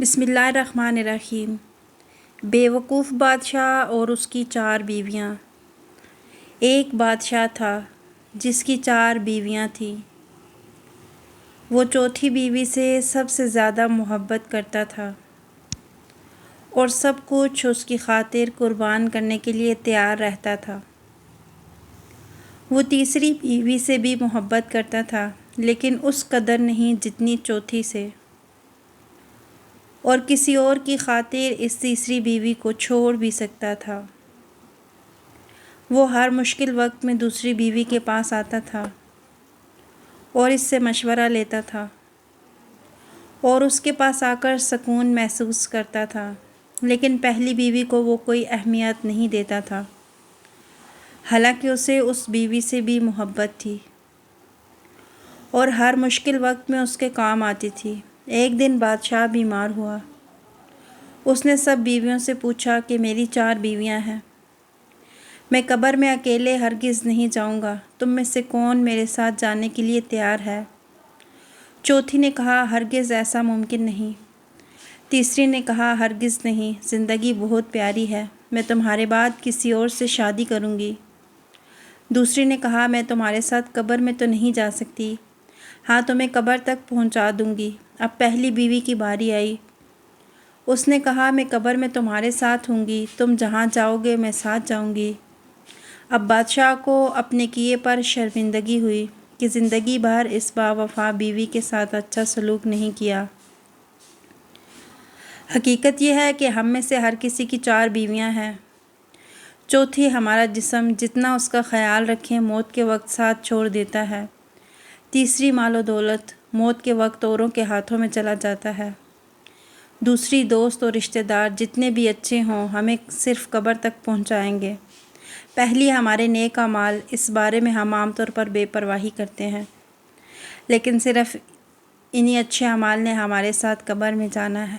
بسم اللہ الرحمن الرحیم۔ بیوقوف بادشاہ اور اس کی 4 بیویاں۔ ایک بادشاہ تھا جس کی 4 بیویاں تھیں۔ وہ چوتھی بیوی سے سب سے زیادہ محبت کرتا تھا اور سب کچھ اس کی خاطر قربان کرنے کے لیے تیار رہتا تھا۔ وہ تیسری بیوی سے بھی محبت کرتا تھا لیکن اس قدر نہیں جتنی چوتھی سے، اور کسی اور کی خاطر اس تیسری بیوی کو چھوڑ بھی سکتا تھا۔ وہ ہر مشکل وقت میں دوسری بیوی کے پاس آتا تھا اور اس سے مشورہ لیتا تھا اور اس کے پاس آ کر سکون محسوس کرتا تھا، لیکن پہلی بیوی کو وہ کوئی اہمیت نہیں دیتا تھا، حالانکہ اسے اس بیوی سے بھی محبت تھی اور ہر مشکل وقت میں اس کے کام آتی تھی۔ ایک دن بادشاہ بیمار ہوا۔ اس نے سب بیویوں سے پوچھا کہ میری 4 بیویاں ہیں، میں قبر میں اکیلے ہرگز نہیں جاؤں گا، تم میں سے کون میرے ساتھ جانے کے لیے تیار ہے؟ چوتھی نے کہا ہرگز ایسا ممکن نہیں۔ تیسری نے کہا ہرگز نہیں، زندگی بہت پیاری ہے، میں تمہارے بعد کسی اور سے شادی کروں گی۔ دوسری نے کہا میں تمہارے ساتھ قبر میں تو نہیں جا سکتی، ہاں تمہیں قبر تک پہنچا دوں گی۔ اب پہلی بیوی کی باری آئی۔ اس نے کہا میں قبر میں تمہارے ساتھ ہوں گی، تم جہاں جاؤ گے میں ساتھ جاؤں گی۔ اب بادشاہ کو اپنے کیے پر شرمندگی ہوئی کہ زندگی بھر اس باوفا بیوی کے ساتھ اچھا سلوک نہیں کیا۔ حقیقت یہ ہے کہ ہم میں سے ہر کسی کی 4 بیویاں ہیں۔ چوتھی ہمارا جسم جتنا اس کا خیال رکھیں موت کے وقت ساتھ چھوڑ دیتا ہے۔ تیسری مال و دولت موت کے وقت اوروں کے ہاتھوں میں چلا جاتا ہے۔ دوسری دوست اور رشتہ دار جتنے بھی اچھے ہوں ہمیں صرف قبر تک پہنچائیں گے۔ پہلی ہمارے نیک اعمال، اس بارے میں ہم عام طور پر بے پرواہی کرتے ہیں، لیکن صرف انہی اچھے اعمال نے ہمارے ساتھ قبر میں جانا ہے۔